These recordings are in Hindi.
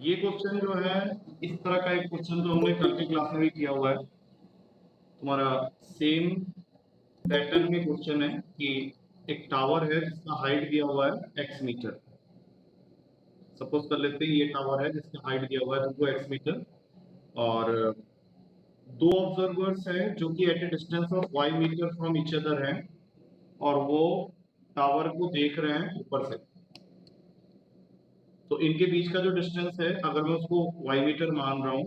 ये क्वेश्चन जो है इस तरह का एक क्वेश्चन तो हमने कल की क्लास में भी किया हुआ है। तुम्हारा सेम पैटर्न में क्वेश्चन है कि एक टावर है जिसका हाइट दिया हुआ है x मीटर। सपोज कर लेते हैं ये टावर है जिसका हाइट दिया हुआ है तुमको x मीटर, और दो ऑब्जर्वर्स हैं जो कि at a distance of y metre from each other हैं, और वो टावर को देख रहे हैं ऊपर से। तो इनके बीच का जो डिस्टेंस है अगर मैं उसको y मीटर मान रहा हूँ,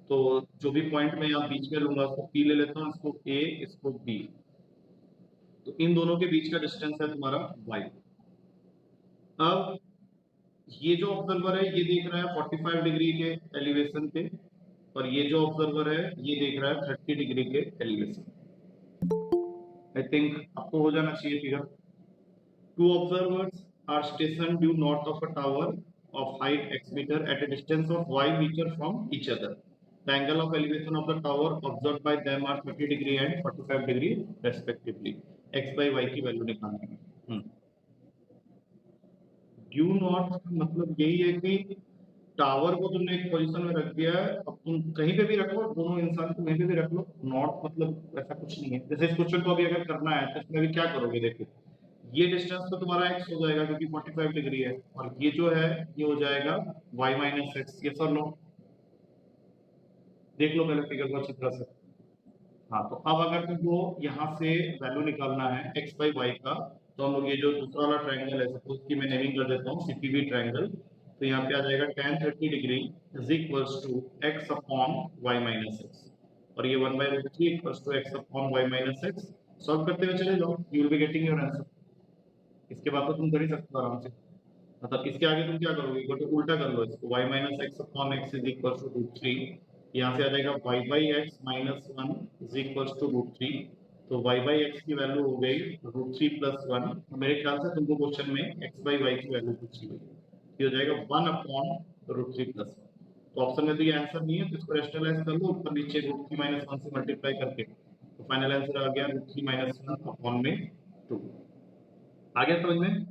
तो जो भी पॉइंट मैं यहाँ बीच में लूंगा उसको P ले लेता हूँ, इसको A इसको B। तो इन दोनों के बीच का डिस्टेंस है तुम्हारा y। अब ये जो ऑब्जर्वर है ये देख रहा है 45 डिग्री के एलिवेशन पे, और ये जो ऑब्जर्वर है ये देख रहा है 30 डिग्री के एलिवेशन। आई थिंक आपको हो जाना चाहिए figure. Two observers are stationed due north of a tower of height x meter at a distance of y meter from each other. The angle of elevation of the tower observed by them are 30 degree and 45 degree respectively. x by y की वैल्यू निकालनी है। ड्यू नॉर्थ मतलब यही है कि टावर को तुमने एक पोजीशन में रख दिया है, अब तुम कहीं पे भी रखो, दोनों इंसान को कहीं पे भी रख लो। नॉर्थ मतलब ऐसा कुछ नहीं है। जैसे इस क्वेश्चन को अभी अगर करना है तो इसमें अभी क्या करोगे, देखो ये डिस्टेंस तो तुम्हारा x हो जाएगा क्योंकि 45 डिग्री है, और ये जो है ये हो जाएगा y माइनस एक्स। ये सर नो, देख लो पहले फिगर को अच्छी तरह से। हाँ, तो अब अगर तुमको यहाँ से वैल्यू निकालना है x बाई वाई का, तो हम लोग ये जो दूसरा वाला ट्रायंगल है, सपोज कि मैं नेमिंग कर देता हूँ सीपीबी ट्रायंगल, तो यहाँ पे आ जाएगा tan 30 degree is equals to x upon y minus X, और ये 1/√3 equals to x upon y minus X. Solve करते हुए चले जाओ, you will be getting your answer. इसके बाद तो तुम कर ही सकते हो आराम से। मतलब इसके आगे तुम क्या करोगे, तो उल्टा कर लो इसको, y minus X upon X is equal to √3। यहाँ से आ जाएगा y by X minus one is equal to √3। तो y बाई एक्स की वैल्यू हो गई √3 प्लस वन। मेरे ख्याल से तुमको क्वेश्चन में x बाई वाई की वैल्यू पूछी गई, ये हो जाएगा 1 अपॉन √3 प्लस वन। तो ऑप्शन में तो ये आंसर नहीं है, तो इसको रेशनलाइज कर लो ऊपर नीचे √3 माइनस वन से मल्टीप्लाई करके, तो फाइनल आंसर आ गया √3 माइनस वन अपॉन में 2। आ गया समझ में?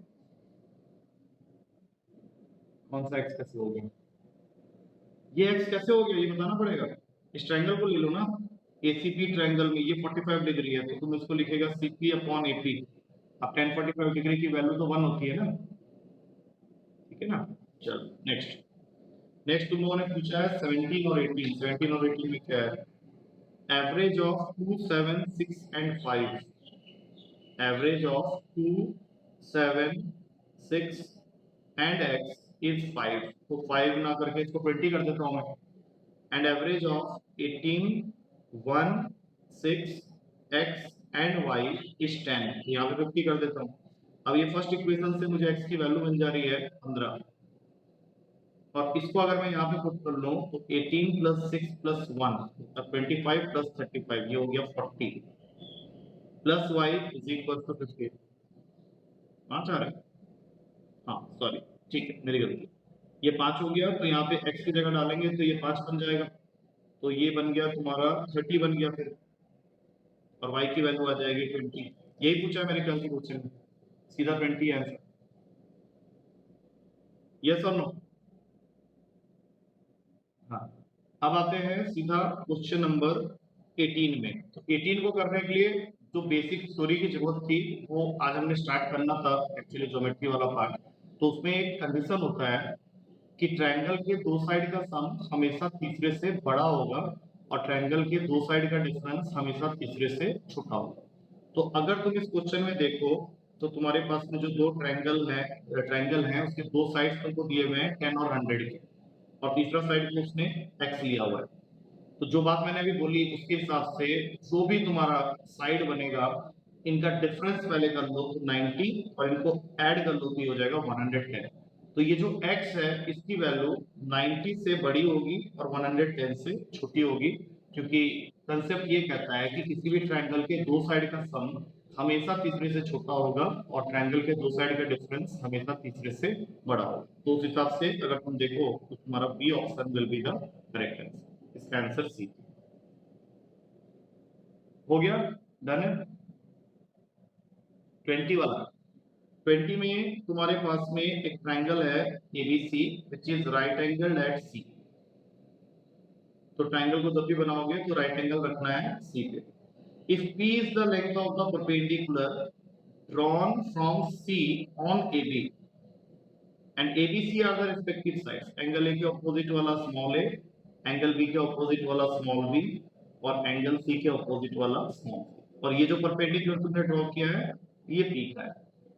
कौन सा x कैसे हो गया, ये x कैसे हो गया ये बताना पड़ेगा। इस ट्रायंगल को ले लो ना, ACP ट्रायंगल में ये 45 डिग्री है, तो तुम इसको लिखेगा CP अपॉन AP। अब tan 45 डिग्री की वैल्यू तो 1 होती है ना, ठीक है ना। चलो नेक्स्ट। नेक्स्ट तुम लोगों ने पूछा है 17 और 18। 17 और 18 में क्या है, average of 2 7 6 and 5। Average of 2 7 6 and x is 5। तो 5 ना करके इसको 20 कर देता हूं मैं। and average of 18 1 6 x and y is 10। यहाँ पे 50 कर देता हूँ। अब ये फर्स्ट इक्वेशन से मुझे x की वैल्यू मिल जा रही है 15, और इसको अगर मैं यहाँ पे पुट कर लूँ तो 18 प्लस 6 प्लस 1 25 प्लस 35 ये हो गया 40 plus y is equal to 50। पाँच आ रहा है, हाँ सॉरी, ठीक है मेरी गलती। ये 5 हो गया, तो यहाँ पे x की जगह डालेंगे तो ये 5 बन जाएगा, तो ये बन गया तुम्हारा 30 बन गया फिर, और y की वैल्यू आ जाएगी 20। यही पूछा है मेरे ख्याल से क्वेश्चन में, सीधा 20 आंसर। यस और नो? हाँ, अब आते हैं सीधा क्वेश्चन नंबर 18 में। तो 18 को करने के लिए जो बेसिक थ्योरी की जरूरत थी वो आज हमने स्टार्ट करना था, एक्चुअली ज्योमेट्री वाला पार्ट। तो उसमें एक कंडीशन होता है कि ट्रायंगल के दो साइड का सम हमेशा तीसरे से बड़ा होगा, और ट्रायंगल के दो साइड का डिफरेंस हमेशा तीसरे से छोटा होगा। तो अगर तुम इस क्वेश्चन में देखो तो तुम्हारे पास में जो दो ट्रायंगल हैं उसके दो साइड्स तुमको दिए हुए हैं 10 और 100 के, और तीसरा साइड में उसने x लिया हुआ है। तो जो बात मैंने अभी बोली उसके हिसाब से जो भी तुम्हारा साइड बनेगा, इनका डिफरेंस पहले कर लो तो 90, और इनको ऐड कर लो तो ये हो जाएगा 110। तो ये जो x है इसकी वैल्यू 90 से बड़ी होगी और 110 से छोटी होगी, क्योंकि कंसेप्ट ये कहता है कि किसी भी ट्रायंगल के दो साइड का सम हमेशा तीसरे से छोटा होगा, और ट्रायंगल के दो साइड का डिफरेंस हमेशा तीसरे से बड़ा होगा। तो उस हिसाब से अगर तुम देखो तो तुम्हारा B option will be the correct answer. इसका आंसर सी हो गया। डन है 20 वाला। 20 में तुम्हारे पास में एक ट्राइंगल है A B C which is right angle at C. तो ट्राइंगल को जब भी बनाओगे तो राइट एंगल रखना है सी पे। If P is the length of the perpendicular drawn from C on AB and ABC are the respective sides, angle A के ऑपोजिट वाला स्मॉल ए, एंगल बी के ऑपोजिट वाला स्मॉल बी और एंगल सी के ऑपोजिट वाला स्मॉल सी, और ये जो परपेंडिकुलर तुमने ड्रॉ किया है ये पी का है।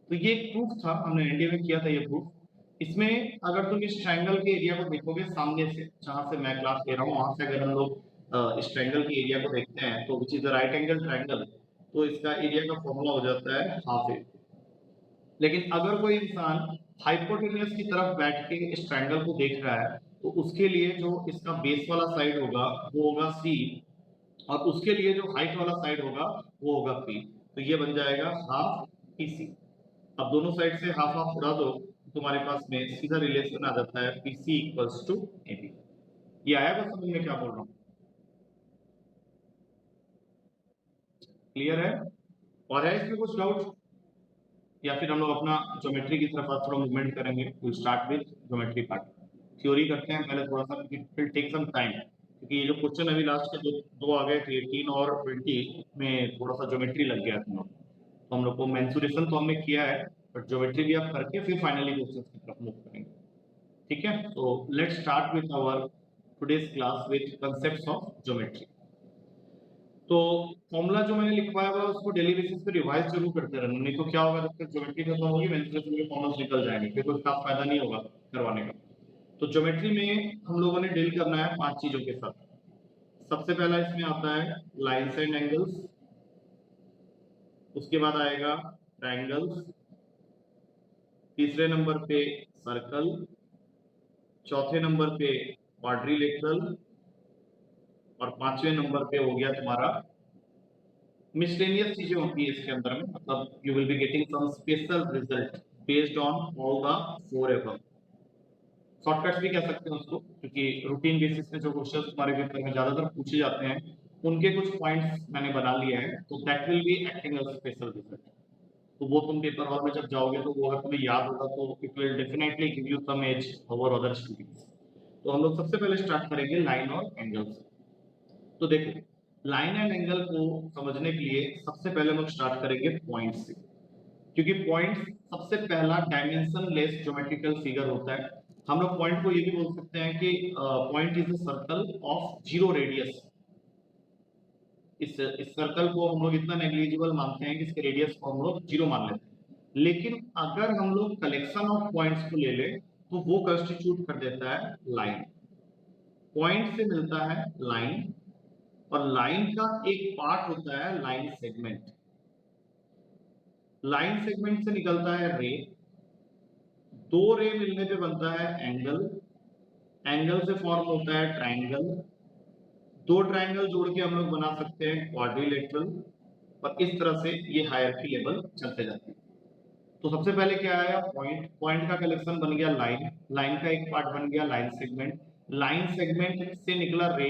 तो ये प्रूफ था, हमने एनडीए में किया था ये प्रूफ। इसमें अगर तुम इस ट्रायंगल के एरिया को देखोगे सामने से, जहां से मैं क्लास ले रहा हूँ वहां से अगर हम लोग इस ट्रायंगल के एरिया को देखते हैं तो which is the right angle triangle, तो इसका एरिया का फॉर्मूला हो जाता है हाफ ए। लेकिन अगर कोई इंसान हाइपोटेन्यूस की तरफ बैठ के इस ट्रायंगल को देख रहा है तो उसके लिए जो इसका बेस वाला साइड होगा वो होगा सी, और उसके लिए जो हाइट वाला साइड होगा वो होगा पी। तो ये बन जाएगा हाफ पी सी। अब दोनों साइड से हाफ हाफ उड़ा दो, तुम्हारे पास में सीधा रिलेशन आ जाता है पीसी इक्वल्स टू एबी। ये आया बस समझ में क्या बोल रहा हूँ? क्लियर है? और है इसमें कुछ डाउट, या फिर हम लोग अपना ज्योमेट्री की तरफ थोड़ा मूवमेंट करेंगे? Will start with geometry part. Theory करते हैं पहले थोड़ा सा, फिर टेक सम टाइम, क्योंकि ये जो क्वेश्चन अभी लास्ट के दो आ गए थे 18 और 20 में थोड़ा सा ज्योमेट्री लग गया था। तो हम लोग को मेंसुरेशन तो हमने किया है, बट ज्योमेट्री भी आप करके फिर फाइनली क्वेश्चन की तरफ मूव करेंगे। ठीक है, तो let's start with our today's class with concepts of geometry. तो फॉर्मूला जो मैंने लिखवाया हुआ है उसको डेली बेसिस पे रिवाइज जरूर करते रहना, नहीं तो क्या होगा जब तक ज्योमेट्री खत्म होगी मेंसुरेशन के फॉर्मूलास निकल जाएंगे, फिर कोई खास फायदा नहीं होगा करवाने का। तो ज्योमेट्री में हम लोगों ने डील करना है 5 चीजों के साथ। सबसे पहला इसमें आता है लाइन्स एंड एंगल्स, उसके बाद आएगा ट्रायंगल्स, तीसरे नंबर पे सर्कल, चौथे नंबर पे क्वाड्रिलेटरल, और पांचवें नंबर पे हो गया तुम्हारा मिसलेनियस चीजें होती है इसके अंदर में, मतलब you will be getting some special result based on all the four above. Shortcuts भी कह सकते हैं उसको, क्योंकि रूटीन बेसिस पे जो क्वेश्चंस तुम्हारे पेपर में ज्यादातर पूछे जाते हैं उनके कुछ पॉइंट्स मैंने बना लिए हैं, तो that will be acting as special result. तो वो तुम पेपर हॉल में जब जाओगे तो वो अगर तुम्हें याद होगा तो it will definitely give you some edge over other students. तो हम लोग सबसे पहले स्टार्ट करेंगे लाइन और एंगल से। तो देखो, लाइन एंड एंगल को समझने के लिए सबसे पहले हम लोग स्टार्ट करेंगे पॉइंट से, क्योंकि पॉइंट सबसे पहला डायमेंशन लेस ज्योमेट्रिकल फिगर होता है। हम लोग पॉइंट को ये भी बोल सकते हैं कि point is a circle of zero radius. इस सर्कल को हम लोग इतना नेग्लिजिबल मानते हैं कि इसके रेडियस को हम लोग जीरो मान लेते हैं। लेकिन अगर हम लोग कलेक्शन ऑफ पॉइंट्स को ले ले तो वो कंस्टिट्यूट कर देता है लाइन। पॉइंट से मिलता है लाइन, और लाइन का एक पार्ट होता है लाइन सेगमेंट। लाइन सेगमेंट से निकलता है रे, दो रे मिलने पे बनता है एंगल, एंगल से फॉर्म होता है ट्रायंगल, दो ट्रायंगल जोड़ के हम लोग बना सकते हैं क्वाड्रिलेटरल, और इस तरह से ये हायरार्की लेवल चलते जाते हैं। तो सबसे पहले क्या आया? पॉइंट। पॉइंट का कलेक्शन बन गया लाइन, लाइन का एक पार्ट बन गया लाइन सेगमेंट, लाइन सेगमेंट से निकला रे,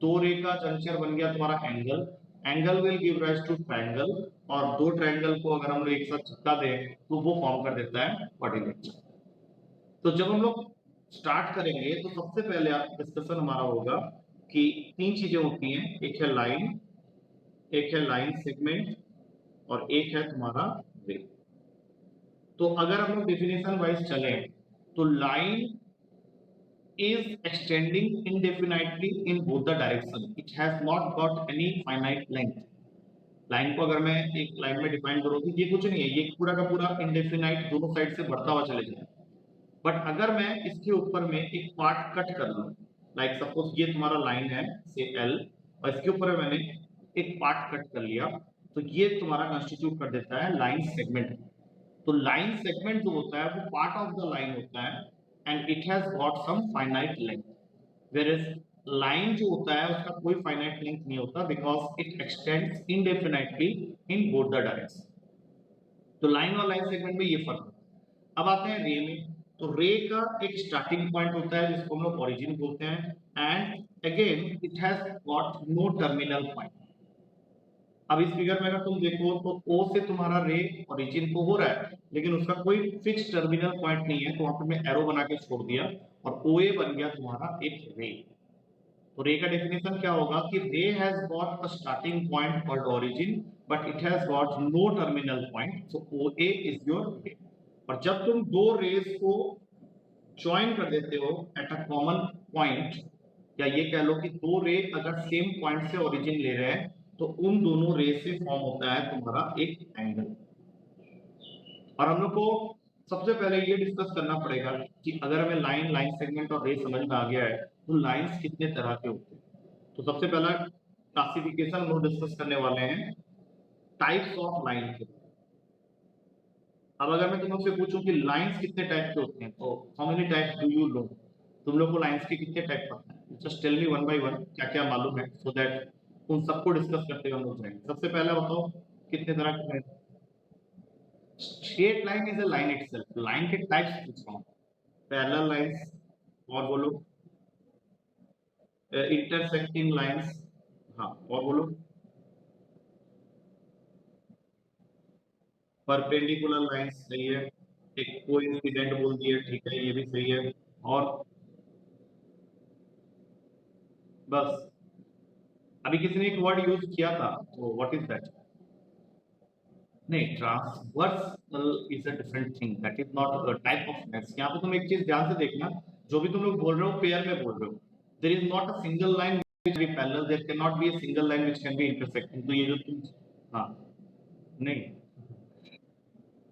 दो रे का जंक्चर बन गया तुम्हारा angle, angle will give rise to triangle, और दो ट्रायंगल को अगर हम लोग एक साथ चिपका दें तो वो फॉर्म कर देता है क्वाड्रिलेटरल। तो जब हम लोग स्टार्ट करेंगे तो सबसे पहले डिस्कशन हमारा होगा कि तीन चीजें होती हैं, एक है लाइन, एक है लाइन सेगमेंट, और एक है तुम्हारा रे। तो अगर हम लोग डेफिनेशन वाइज चले तो line is extending indefinitely in both the direction, it has not got any finite length। Line को अगर मैं एक लाइन में डिफाइन करूं तो ये कुछ नहीं है, ये पूरा का पूरा इंडेफिनाइट दोनों साइड से बढ़ता हुआ चले जाए। बट अगर मैं इसके ऊपर में एक पार्ट कट कर लूं, लाइक सपोज ये तुम्हारा लाइन है से एल, और इसके ऊपर मैंने एक पार्ट कट कर लिया, तो ये तुम्हारा कंस्टिट्यूट कर देता है लाइन सेगमेंट। तो लाइन सेगमेंट जो होता है वो पार्ट ऑफ द लाइन होता है and it has got some finite length, whereas line जो होता है उसका कोई फाइनाइट लेंथ नहीं होता because it extends indefinitely in both the direction. तो लाइन और लाइन सेगमेंट में ये फर्क है। अब आते हैं रे में। तो रे का एक स्टार्टिंग पॉइंट होता है जिसको हम लोग ओरिजिन बोलते हैं, and again it has got no terminal point. अब इस फिगर में अगर तुम देखो तो O से तुम्हारा रे ओरिजिन तो हो रहा है, लेकिन उसका कोई फिक्स टर्मिनल पॉइंट नहीं है, तो वहां पे मैं एरो बना के छोड़ दिया और OA बन गया तुम्हारा एक रे। तो रे का डेफिनेशन क्या होगा कि ray has got a starting point called origin but it has got no terminal point, so OA is your ray. और जब तुम दो रेस को ज्वाइन कर देते हो एट अ कॉमन पॉइंट, या ये कह लो कि दो रे अगर सेम पॉइंट से ओरिजिन ले रहे हैं तो उन दोनों रे से फॉर्म होता है तुम्हारा एक एंगल। और हम लोग को सबसे पहले ये डिस्कस करना पड़ेगा कि अगर हमें लाइन, लाइन सेगमेंट और रे समझ में आ गया है तो लाइंस कितने तरह के होते हैं। तो सबसे पहला क्लासिफिकेशन हम लोग डिस्कस करने वाले हैं टाइप्स ऑफ लाइन के। अब अगर मैं तुम लोग से पूछूं कि लाइंस कितने टाइप के होते हैं तो how many types do you know, तुम लोग को लाइंस के कितने टाइप पता है? Just tell me one by one क्या क्या मालूम है, सो दैट उन सबको डिस्कस करते हुए हम लोग जाएंगे। सबसे पहले बताओ कितने तरह के हैं? Straight line is a line itself. Line के टाइप्स पूछ रहा हूं। पैरेलल लाइंस, और बोलो इंटरसेक्टिंग लाइंस, हाँ और बोलो परपेंडिकुलर लाइंस, सही है। एक कोइंसिडेंट बोल दिए, ठीक है ये भी सही है। और बस अभी किसी ने एक वर्ड यूज किया था, तो व्हाट इज दैट? नहीं, transversal is a different thing, that is not a type of maths. यहाँ पे तुम एक चीज ध्यान से देखना, जो भी तुम लोग बोल रहे हो पेयर में बोल रहे हो। There is not a single line which be parallel, there can not be a single line which can be intersecting. तो ये जो तुम, हाँ नहीं,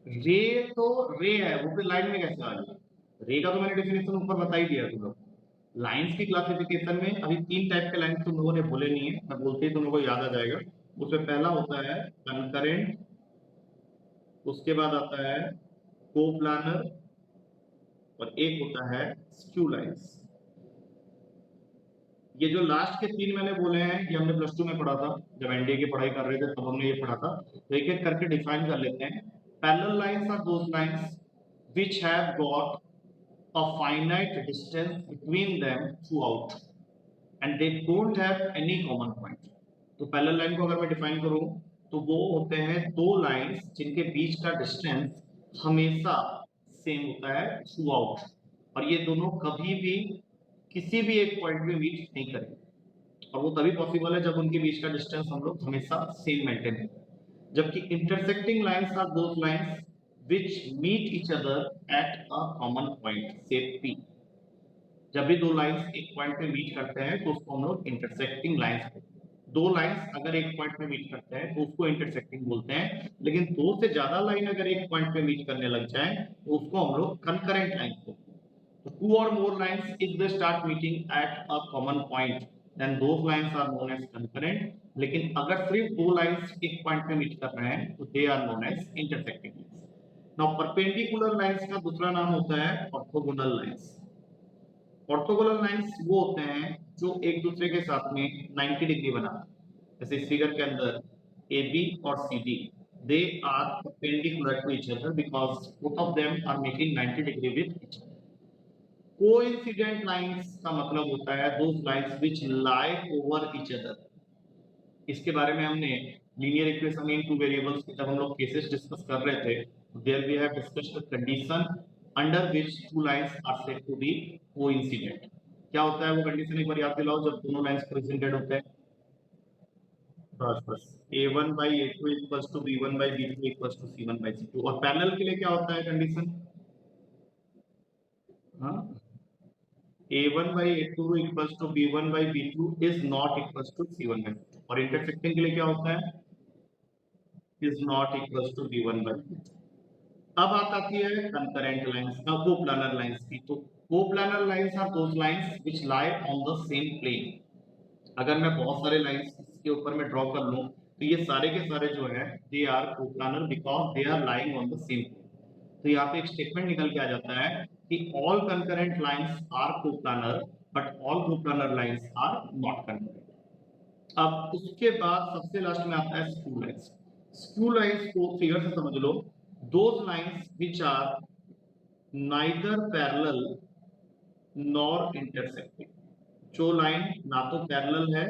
रे तो रे है, वो फिर लाइन में कैसे आ गया? रे का तो मैंने डेफिनेशन ऊपर बता ही दिया तुम लोग। लाइंस की क्लासिफिकेशन में अभी तीन टाइप के लाइंस तुम लोगों ने बोले नहीं है, मैं बोलते ही तुम लोगों को याद आ जाएगा। उसमें पहला होता है कंकरेंट, उसके बाद आता है कोप्लानर, और एक होता है स्क्यू लाइंस। ये जो लास्ट के तीन मैंने बोले हैं ये हमने प्लस टू में पढ़ा था, जब एनडीए की पढ़ाई कर रहे थे तब हमने ये पढ़ा था। तो एक एक करके डिफाइन कर लेते हैं। Parallel lines are those lines which have got a finite distance between them throughout and they don't have any common point। तो पैरेलल लाइन को अगर मैं डिफाइन करूं तो वो होते हैं दो लाइंस जिनके बीच का डिस्टेंस हमेशा सेम होता है थ्रू आउट, और ये दोनों कभी भी किसी भी एक पॉइंट में मीट नहीं करेंगे। और वो तभी पॉसिबल है जब उनके बीच का डिस्टेंस हम लोग हमेशा सेम मेंटेन करें। जबकि intersecting lines are those lines which meet each other at a common point, say P। जब भी दो लाइंस एक पॉइंट पे मीट करते हैं तो उसको हम लोग इंटरसेक्टिंग लाइंस बोलते हैं। दो लाइंस अगर एक पॉइंट पे मीट करते हैं तो उसको इंटरसेक्टिंग बोलते हैं, लेकिन दो से ज्यादा लाइन अगर एक पॉइंट पे मीट करने लग जाए तो उसको हम लोग कंकरेंट लाइन बोलते हैं। तो टू और more lines if they start meeting at a common point then those lines are known as concurrent. लेकिन अगर सिर्फ दो लाइंस एक पॉइंट पे मीट कर रहे हैं तो they are known as intersecting lines. Now perpendicular lines का दूसरा नाम होता है ऑर्थोगोनल लाइंस। ऑर्थोगोनल लाइंस वो होते हैं जो एक दूसरे के साथ में 90 डिग्री बनाते हैं। जैसे इस फिगर के अंदर AB और CD, they are perpendicular to each other because both of them are making 90 degree with each other. Coincident lines का मतलब होता है those lines which lie over each other. इसके बारे में हमने linear equation in two variables के जब हम लोग केसेस डिस्कस कर रहे थे, there we have discussed the condition under which two lines are said to be coincident. क्या होता है वो कंडीशन, एक बार याद दिलाओ, जब दोनों लाइंस कोइंसिडेंट होते हैं। बस बस a1 by a2 equals to b1 by b2 equals to c1 by c2। और पैरेलल के लिए क्या होता है कंडीशन? हाँ, a1 by a2 equals to b1 by b2 is not equals to c1 by c2। और इंटरसेक्टिंग के लिए क्या होता है? Is not equals to b1 by b2। अब बात आती है कंकरेंट लाइंस का, कोप्लानर लाइंस की। तो coplanar lines are those lines which lie on the same plane. अगर मैं बहुत सारे लाइंस इसके ऊपर में ड्रॉ कर लूं तो ये सारे के सारे जो है they are coplanar because they are lying on the same plane. तो यहाँ पे एक स्टेटमेंट निकल के आ जाता है कि all concurrent lines are coplanar but all coplanar lines are not concurrent. अब उसके बाद सबसे लास्ट में आता है स्क्यू लाइंस। स्क्यू लाइंस को फिगर से समझ लो, those lines which are neither parallel nor intersecting. जो लाइन ना तो पैरेलल है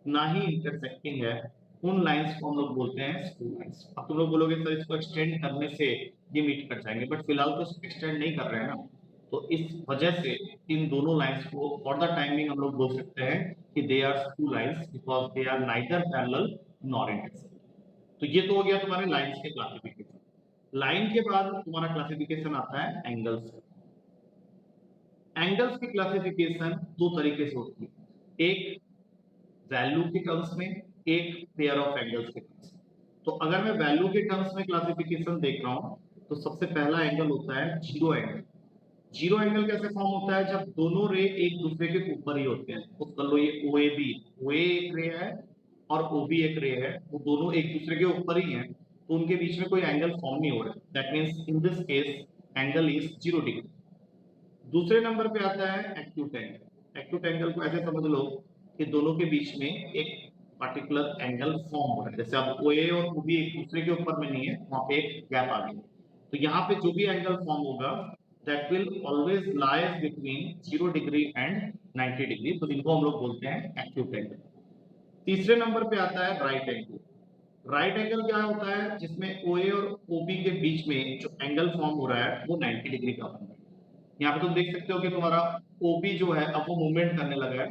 ना ही इंटरसेक्टिंग है, उन लाइंस को हम लोग बोलते हैं स्क्रू लाइंस। अब तुम लोग बोलोगे सर इसको एक्सटेंड करने से ये मीट कर जाएंगे, बट फिलहाल तो एक्सटेंड नहीं कर रहे हैं ना, तो इस वजह से इन दोनों लाइंस को फॉर द टाइमिंग हम लोग बोल सकते हैं कि they are skew lines because they are neither parallel nor intersect. तो ये तो हो गया तुम्हारे लाइंस के क्लासिफिकेशन। लाइन के बाद तुम्हारा क्लासिफिकेशन आता है एंगल्स। एंगल्स की क्लासिफिकेशन दो तरीके से होती है, एक वैल्यू के टर्म्स में, एक पेयर ऑफ एंगल्स के टर्म्स में। तो अगर मैं वैल्यू के टर्म्स में क्लासिफिकेशन देख रहा हूं तो सबसे पहला एंगल होता है जीरो एंगल। जीरो एंगल कैसे फॉर्म होता है? जब दोनों रे एक दूसरे के ऊपर ही होते हैं। तो कर लो ये ओ ए बी, ओ एक रे है और ओ बी एक रे है, वो दोनों एक दूसरे के ऊपर ही हैं, तो उनके बीच में कोई एंगल फॉर्म नहीं हो रहा है। That means in this case angle is 0 degree. दूसरे नंबर पे आता है एक्यूट एंगल। एक्यूट एंगल को ऐसे समझ लो कि दोनों के बीच में एक पर्टिकुलर एंगल फॉर्म हो रहा है। जैसे अब ओ ए और ओ बी एक दूसरे के ऊपर में नहीं है, वहां पे एक गैप आ गया, तो यहाँ पे जो भी एंगल फॉर्म होगा that will always lies between 0 degree and 90 degree, तो इनको हम लोग बोलते हैं एक्यूट एंगल। तीसरे नंबर पे आता है राइट एंगल। राइट एंगल क्या होता है? जिसमें ओ ए और ओ बी के बीच में जो एंगल फॉर्म हो रहा है वो 90 डिग्री का बन रहा है। यहाँ पे तुम देख सकते हो कि तुम्हारा ओबी जो है अब वो मूवमेंट करने लगा है।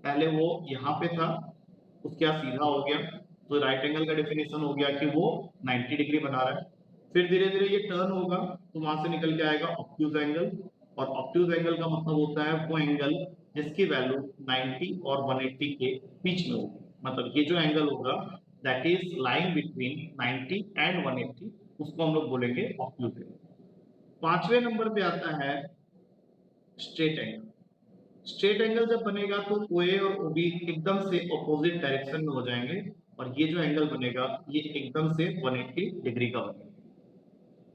पहले वो यहाँ पे था, उसके बाद सीधा हो गया, तो राइट एंगल का डेफिनेशन हो गया कि वो 90 डिग्री बना रहा है। फिर धीरे धीरे ये टर्न होगा तो वहां से निकल के आएगा ऑब्ट्यूज एंगल, और ऑब्ट्यूज एंगल का मतलब होता है वो एंगल जिसकी वैल्यू 90 और 180 के बीच में होगी। मतलब ये जो एंगल होगा that is line between 90 and 180, उसको हम लोग बोलेंगे ऑब्ट्यूज एंगल। पांचवें नंबर पे आता है स्ट्रेट एंगल। स्ट्रेट एंगल जब बनेगा तो ओ ए और ओ बी एकदम से ऑपोजिट डायरेक्शन में हो जाएंगे, और ये जो एंगल बनेगा ये एकदम से 180 डिग्री का बनेगा।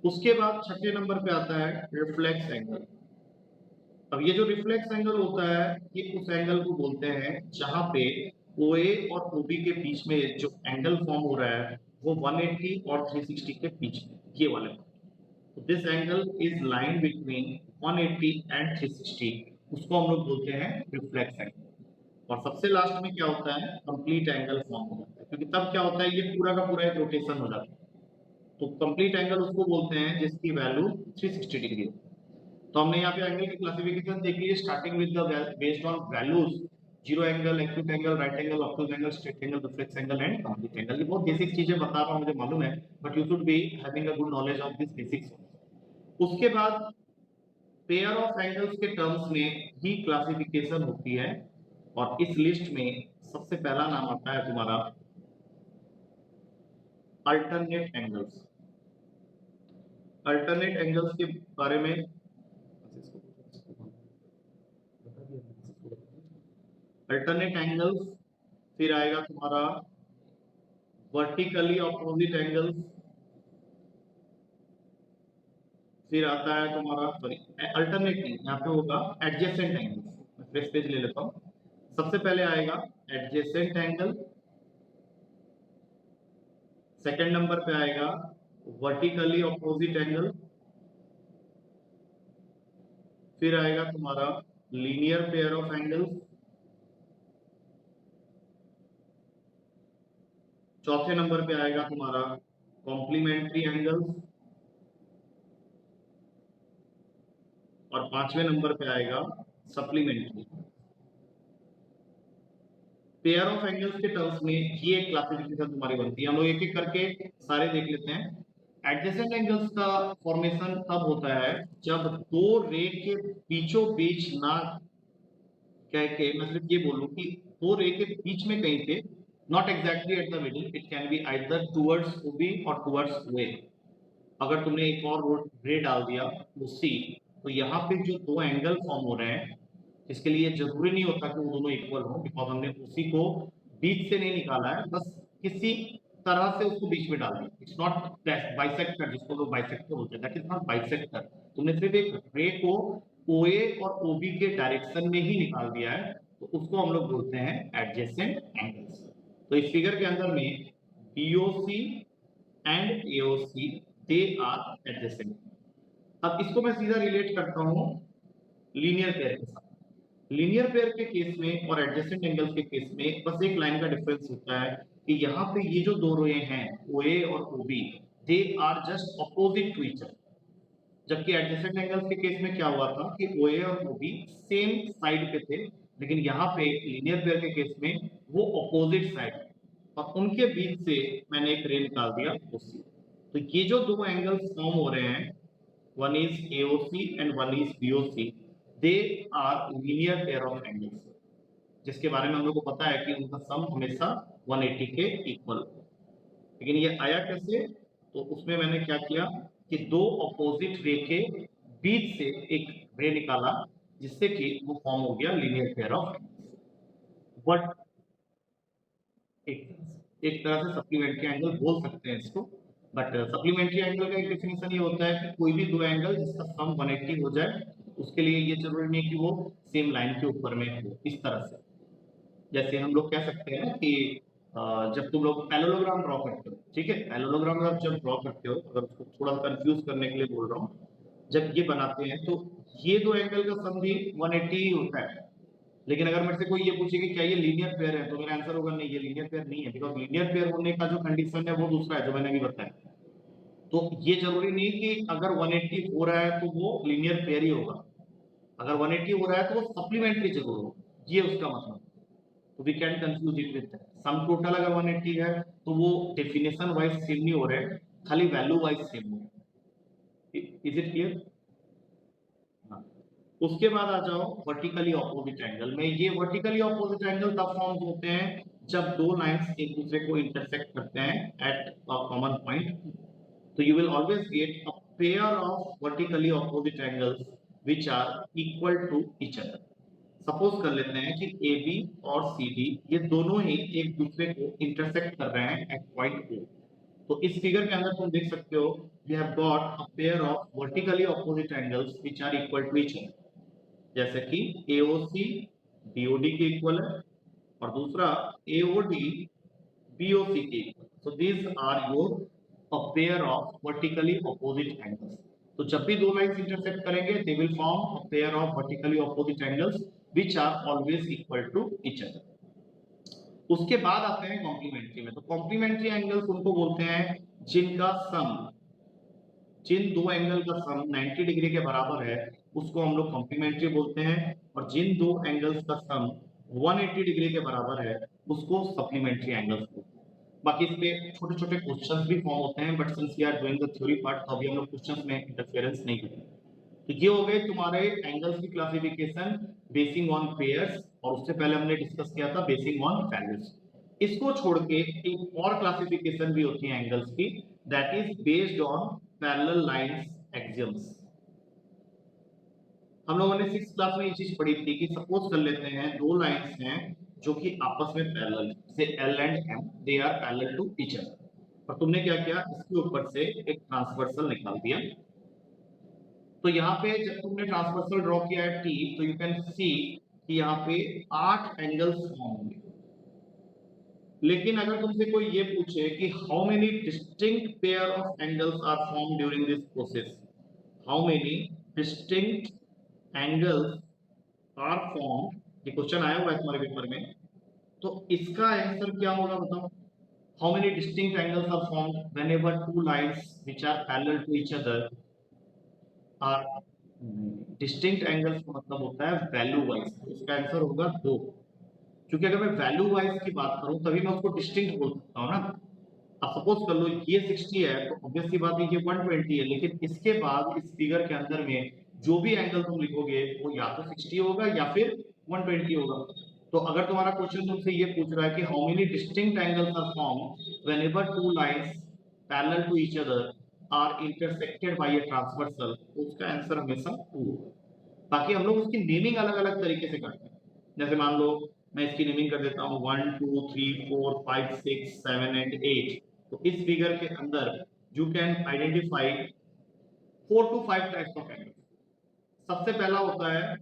उसके बाद छठे नंबर पे आता है रिफ्लेक्स एंगल। अब ये जो रिफ्लेक्स एंगल होता है ये उस एंगल को बोलते हैं जहां पे ओ ए और ओ बी के बीच में जो एंगल फॉर्म हो रहा है वो 180 और 360 के बीच में, ये वाला। तो this angle is line between 180 and 360, उसको हम लोग बोलते हैं रिफ्लेक्स एंगल। और सबसे लास्ट में क्या होता है? कंप्लीट एंगल फॉर्म हो जाता है, क्योंकि तब क्या होता है ये पूरा का पूरा एक रोटेशन हो जाता है। तो कंप्लीट एंगल उसको बोलते हैं जिसकी वैल्यू 360 डिग्री है। तो हमने यहाँ पे एंगल की क्लासिफिकेशन देखी है, starting with the based on values, zero angle, acute angle, right angle, obtuse angle, straight angle, reflex angle and complete angle. ये बहुत बेसिक चीजें बता रहा हूँ, मुझे मालूम है, but you should be having a good knowledge of this basics. उसके बाद पेयर ऑफ एंगल्स के टर्म्स में ही क्लासिफिकेशन होती है, और इस लिस्ट में सबसे पहला नाम आता है तुम्हारा अल्टरनेट एंगल्स। अल्टरनेट एंगल्स के बारे में अल्टरनेट एंगल्स, फिर आएगा तुम्हारा वर्टिकली ऑपोजिट एंगल्स, फिर आता है तुम्हारा सॉरी अल्टरनेट नहीं, यहाँ पे होगा एडजेसेंट एंगल्स। मैं फ्रेश पेज ले लेता हूँ। सबसे पहले आएगा एडजेसेंट एंगल, सेकंड नंबर पे आएगा वर्टिकली ऑपोजिट एंगल, फिर आएगा तुम्हारा लीनियर पेयर ऑफ एंगल्स, चौथे नंबर पे आएगा तुम्हारा कॉम्प्लीमेंट्री एंगल्स, और पांचवें नंबर पे आएगा सप्लीमेंट्री। पेयर ऑफ एंगल्स के टर्म्स में ये एक क्लासिफिकेशन तुम्हारी बनती है। हम लोग एक एक करके सारे देख लेते हैं। एडजेसेंट एंगल्स का फॉर्मेशन तब होता है जब दो रे के बीचों बीच ना कह के, मैं सिर्फ ये बोलूं कि दो रे के बीच में कहीं पे, not exactly at the middle, it can be either towards O B और टुवर्ड्स ओए। अगर तुमने एक और रे डाल दिया सी, तो यहाँ पे जो दो एंगल फॉर्म हो रहे हैं, इसके लिए जरूरी नहीं होता कि वो दोनों इक्वल हो, बिकॉज हमने उसी को बीच से नहीं निकाला है, बस किसी तरह से उसको बीच में डाल दिया। इट्स नॉट बाइसेक्टर, जिसको लोग बाइसेक्टर बोलते हैं, दैट इज नॉट बाइसेक्टर। तुमने सिर्फ एक रे को ओए और ओबी के डायरेक्शन में ही निकाल दिया है, तो उसको हम लोग बोलते हैं एडजेसेंट एंगल्स। तो इस फिगर के अंदर में BOC and AOC they are adjacent. अब इसको मैं सीधा रिलेट करता हूं लीनियर पेयर के साथ। लीनियर पेयर के केस में और एडजेसेंट एंगल्स के केस में बस एक लाइन का डिफरेंस होता है कि यहाँ पे ये जो दो रोए हैं OA और OB, they are just opposite to each other. जबकि एडजेसेंट एंगल्स के केस में क्या हुआ था कि OA और OB सेम साइड पे थे, लेकिन यहाँ पे लीनियर पेयर के केस में वो अपोजिट साइड, और उनके बीच से मैंने एक रे निकाल दिया OC। तो ये जो दो एंगल्स फॉर्म हो रहे हैं, one is AOC and one is BOC, they are linear pair of angles, जिसके बारे में हम लोग को पता है कि उनका सम हमेशा 180 के इक्वल हो। लेकिन ये आया कैसे? तो उसमें मैंने क्या किया कि दो अपोजिट रे के बीच से एक रे निकाला, जिससे कि वो फॉर्म हो गया linear pair of angles. But एक तरह से सप्लीमेंट्री एंगल बोल सकते हैं इसको, बट सप्लीमेंट्री एंगल का एक डेफिनेशन ये होता है कि कोई भी दो एंगल जिसका सम 180 हो जाए, उसके लिए ये जरूरी नहीं कि वो सेम लाइन के ऊपर में हो। इस तरह से जैसे हम लोग कह सकते हैं कि जब तुम लोग पैरेललोग्राम ड्रॉ करते हो, ठीक है, पैरेललोग्राम जब ड्रॉ करते हो, अगर उसको थोड़ा कंफ्यूज करने के लिए बोल रहा हूँ, जब ये बनाते हैं तो ये दो एंगल का सम भी 180 ही होता है। लेकिन अगर मेरे से कोई ये पूछे कि क्या ये लीनियर पेयर है, तो मेरा आंसर होगा नहीं, ये लीनियर पेयर नहीं है, बिकॉज लीनियर पेयर होने का जो कंडीशन है वो दूसरा है जो मैंने अभी बताया। तो ये जरूरी नहीं कि अगर 180 हो रहा है तो वो लीनियर पेयर ही होगा, अगर 180 हो रहा है तो वो सप्लीमेंट्री जरूर होगा, ये उसका मतलब। तो we can confuse it with sum total. अगर 180 है तो वो डेफिनेशन वाइज सेम नहीं हो रहे, खाली वैल्यू वाइज सेम हो रहे। Is it clear? हाँ। उसके बाद आ जाओ वर्टिकली ऑपोजिट एंगल में। ये वर्टिकली ऑपोजिट एंगल तब फॉर्म होते हैं जब दो लाइंस एक दूसरे को इंटरसेक्ट करते हैं एट अ कॉमन पॉइंट। तो you will always get a pair of vertically opposite angles which are equal to each other. Suppose कर लेते हैं कि AB और CD ये दोनों ही एक दूसरे को इंटरसेक्ट कर रहे हैं एट पॉइंट O। तो इस फिगर के अंदर तुम देख सकते हो we have got a pair of vertically opposite angles which are equal to each other, जैसे कि AOC BOD के इक्वल है और दूसरा AOD BOC के equal. So these are your a pair of vertically opposite angles. तो जब भी दो लाइंस इंटरसेक्ट करेंगे they will form a pair of vertically opposite angles which are always equal to each other. उसके बाद आते हैं कॉम्प्लीमेंट्री में। तो कॉम्प्लीमेंट्री एंगल्स उनको बोलते हैं जिनका सम, जिन दो एंगल का सम 90 डिग्री के बराबर है उसको हम लोग कॉम्प्लीमेंट्री बोलते हैं, और जिन दो एंगल्स का सम 180 डिग्री के बराबर है उसको सप्लीमेंट्री एंगल्स बोलते हैं। बाकी इस पे छोटे छोटे क्वेश्चंस भी फॉर्म होते हैं, but since we are doing the theory part तो अभी हम लोग क्वेश्चंस में इंटरफेरेंस नहीं करेंगे। तो ये हो गए तुम्हारे एंगल्स की क्लासिफिकेशन बेसिंग ऑन पेयर्स, और उससे पहले हमने डिस्कस किया था बेसिंग ऑन वैल्यूज। इसको छोड़ के एक और क्लासिफिकेशन भी होती है एंगल्स की, that is based on parallel lines axioms. हम लोगों ने 6th क्लास में ये चीज पढ़ी थी कि सपोज कर लेते हैं दो लाइंस हैं जो कि आपस में पैरेलल है, से L and M they are parallel to each other, और तुमने क्या किया, इसके ऊपर से एक ट्रांसवर्सल निकाल दिया। तो यहाँ पे जब तुमने ट्रांसवर्सल ड्रॉ किया है T, तो यू कैन सी कि यहाँ पे 8 एंगल्स फॉर्म होंगे। लेकिन अगर तुमसे कोई ये पूछे कि how many distinct pair of angles are form during this process, how many distinct angles are form, ये क्वेश्चन आया हुआ है तुम्हारे पेपर में, तो इसका आंसर क्या होगा बताओ? How many distinct angles are formed whenever two lines which are parallel to each other are. Distinct angles का मतलब होता है वैल्यू वाइज, तो इसका आंसर होगा 2, क्योंकि अगर मैं वैल्यू वाइज की बात करूं तभी मैं उसको डिस्टिंक्ट बोल सकता हूं ना। अब सपोज कर लो ये 60 है तो ऑब्वियस सी बात है ये 120 है, लेकिन इसके बाद इस फिगर के अंदर में जो भी एंगल तुम लिखोगे वो या तो 60 होगा या फिर 120 होगा। तो अगर तुम्हारा क्वेश्चन तुमसे ये पूछ रहा है कि how many distinct angles are formed whenever two lines parallel to each other are intersected by a transversal, तो उसका आंसर हमेशा 2 होगा। बाकी हम लोग उसकी नेमिंग अलग-अलग तरीके से करते हैं। जैसे मान लो मैं इसकी नेमिंग कर देता हूँ 1 2 3 4 5 6 7 एंड 8। तो इस फिगर के अंदर you can identify 4 to 5 types of angle. सबसे पहला होता है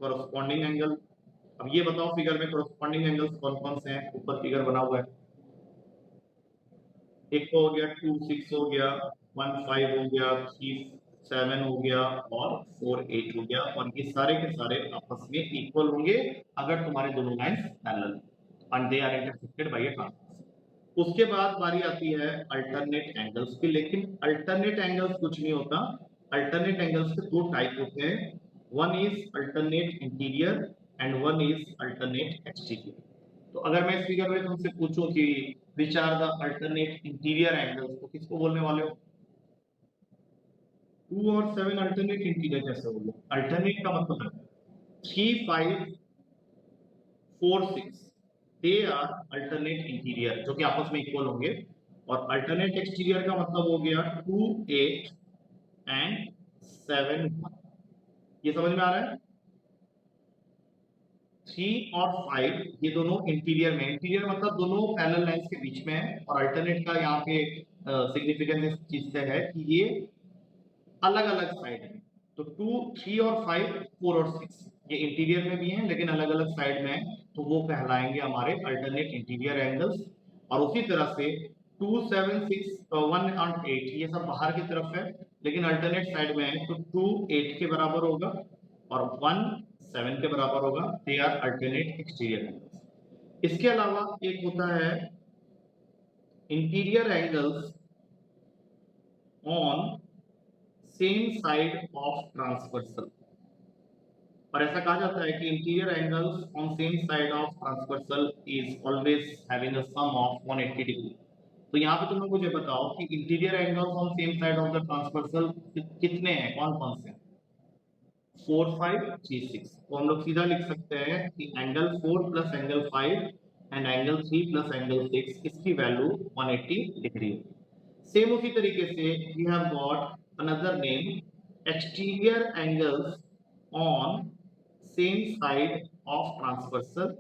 कोरस्पॉन्डिंग एंगल। अब ये बताओ फिगर में कोरस्पॉन्डिंग एंगल्स कौन-कौन से हैं? ऊपर फिगर बना हुआ है, एक तो हो गया 2 6 हो गया, 1 5 हो गया, 3 7 हो गया और 4 8 हो गया, और ये सारे के सारे आपस में इक्वल होंगे अगर तुम्हारे दोनों lines parallel and they are intersected by a transversal. उसके बाद बारी आती है अल्टरनेट एंगल्स की, लेकिन अल्टरनेट एंगल्स कुछ नहीं होता। अल्टरनेट एंगल्स के दो टाइप होते हैं, one is alternate interior and one is alternate exterior. तो अगर मैं इस फिगर में तुमसे पूछूं कि which are the alternate interior angles, तो किसको बोलने वाले हो? 2 और 7 अल्टरनेट इंटीरियर कैसे होगा? अल्टरनेट का मतलब है 3, 5, 4, 6 दे आर अल्टरनेट इंटीरियर, जो कि आपस में इक्वल होंगे। और अल्टरनेट एक्सटीरियर का मतलब हो गया 2, 8 एंड 7, 1। ये समझ में आ रहा है? 3 और 5 ये दोनों इंटीरियर में, इंटीरियर मतलब दोनों पैरेलल लाइंस के बीच में है। और अल्टरनेट का यहाँ पे सिग्निफिकेंस इस चीज से है कि ये अलग अलग साइड है। तो 2, 3 और 5, 4 और 6 ये इंटीरियर में भी हैं लेकिन अलग अलग साइड में है, तो वो कहलाएंगे हमारे अल्टरनेट इंटीरियर एंगल्स। और उसी तरह से 2, 7, 6, 1 और 8 ये सब बाहर की तरफ है लेकिन अल्टरनेट साइड में है, तो 2 8 के बराबर होगा और 1 7 के बराबर होगा। They are alternate exterior angles. इसके अलावा एक होता है interior angles on same side of transversal. और ऐसा कहा जाता है कि interior angles on same side of transversal is always having a sum of 180 degree. तो यहाँ पे तुम लोग मुझे बताओ कि interior angles on same side of the transversal कितने हैं, कौन कौन से हैं? 4, 5, 3, 6। तो हम लोग सीधा लिख सकते हैं कि angle 4 plus angle 5 and angle 3 plus angle 6 इसकी वैल्यू 180 डिग्री है। सेम उसी तरीके से we have got another name exterior angles on same side of transversal,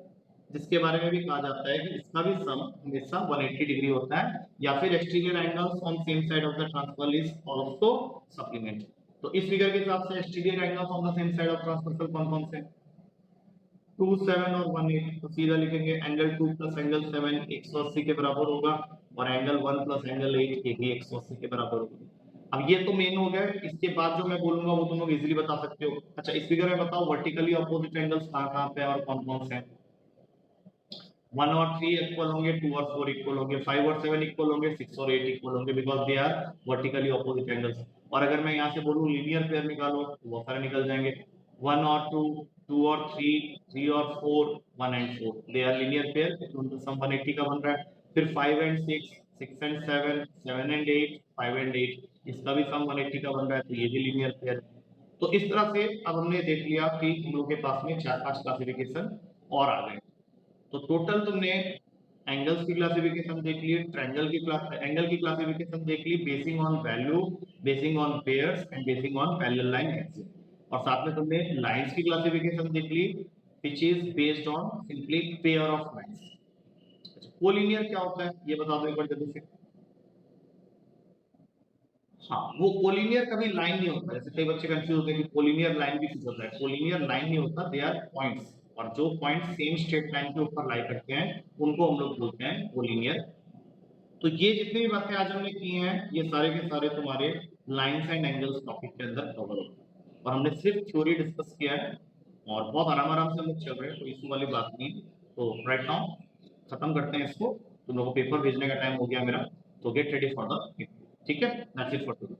जिसके बारे में भी कहा जाता है कि इसका भी सम हमेशा 180 डिग्री होता है। या फिर exterior angles on same side of the transversal is also supplement. तो इस फिगर के हिसाब से exterior angles on the same side of transversal कौन कौन से? 2, 7 और 1, 8। तो सीधा लिखेंगे एंगल 2 प्लस एंगल 7 180 के बराबर होगा और एंगल 1 प्लस एंगल 8 ये भी 180 के बराबर होगा। अब ये तो मेन हो गया, इसके बाद जो मैं बोलूंगा वो तुम लोग इजीली बता सकते हो। अच्छा, इस फिगर में बताओ वर्टिकली अपोजिट एंगल्स कहां-कहां पे और कौन-कौन से हैं? 1 और 3 इक्वल होंगे, 2 और 4 इक्वल होंगे, 5 और 7 इक्वल होंगे, 6 और 8 इक्वल होंगे because they are vertically opposite angles. और अगर मैं यहां से बोलूं लीनियर पेयर निकालो तो बहुत सारे निकल जाएंगे। 1 और 2, 2 और 3, 3 और 4, 1 and 4 they are linear pair, तो उनका सम 180 का बन रहा है। फिर 5 एंड 6, 6 एंड 7, 7 एंड 8, 5 एंड 8 इसका भी सम 180 का बन रहा है, तो ये भी लीनियर पेयर। तो इस तरह से अब हमने देख लिया कि हम लोग के पास में 4-5 क्लासिफिकेशन और आ गए। तो टोटल तुमने एंगल्स की क्लासिफिकेशन देख ली, ट्रायंगल की एंगल की क्लासिफिकेशन देख ली basing on value, basing on pairs and basing on parallel line axis. और साथ में तुमने लाइंस की क्लासिफिकेशन देख ली which is based on simply pair of lines. Collinear क्या होता है ये बता दो एक बार जल्दी से। हाँ, वो कोलिनियर कभी लाइन नहीं होता, जैसे कई बच्चे कंफ्यूज होते हैं कि कोलिनियर लाइन भी कुछ होता है। कोलिनियर लाइन नहीं होता, दे आर पॉइंट्स, और जो पॉइंट सेम स्ट्रेट लाइन के ऊपर लाई करते हैं उनको हम लोग बोलते हैं कोलिनियर। तो ये जितनी भी बातें आज हमने की हैं ये सारे के सारे तुम्हारे लाइंस एंड एंगल्स टॉपिक के अंदर कवर होते हैं और हमने सिर्फ थ्योरी डिस्कस किया है और बहुत आराम आराम से हम लोग चल रहे हैं, कोई इशू वाली बात नहीं। तो राइट नाउ खत्म करते हैं इसको, तुम लोगों को पेपर भेजने का टाइम हो गया मेरा, तो get ready for the paper. ठीक है, दैट्स इट फॉर टुडे।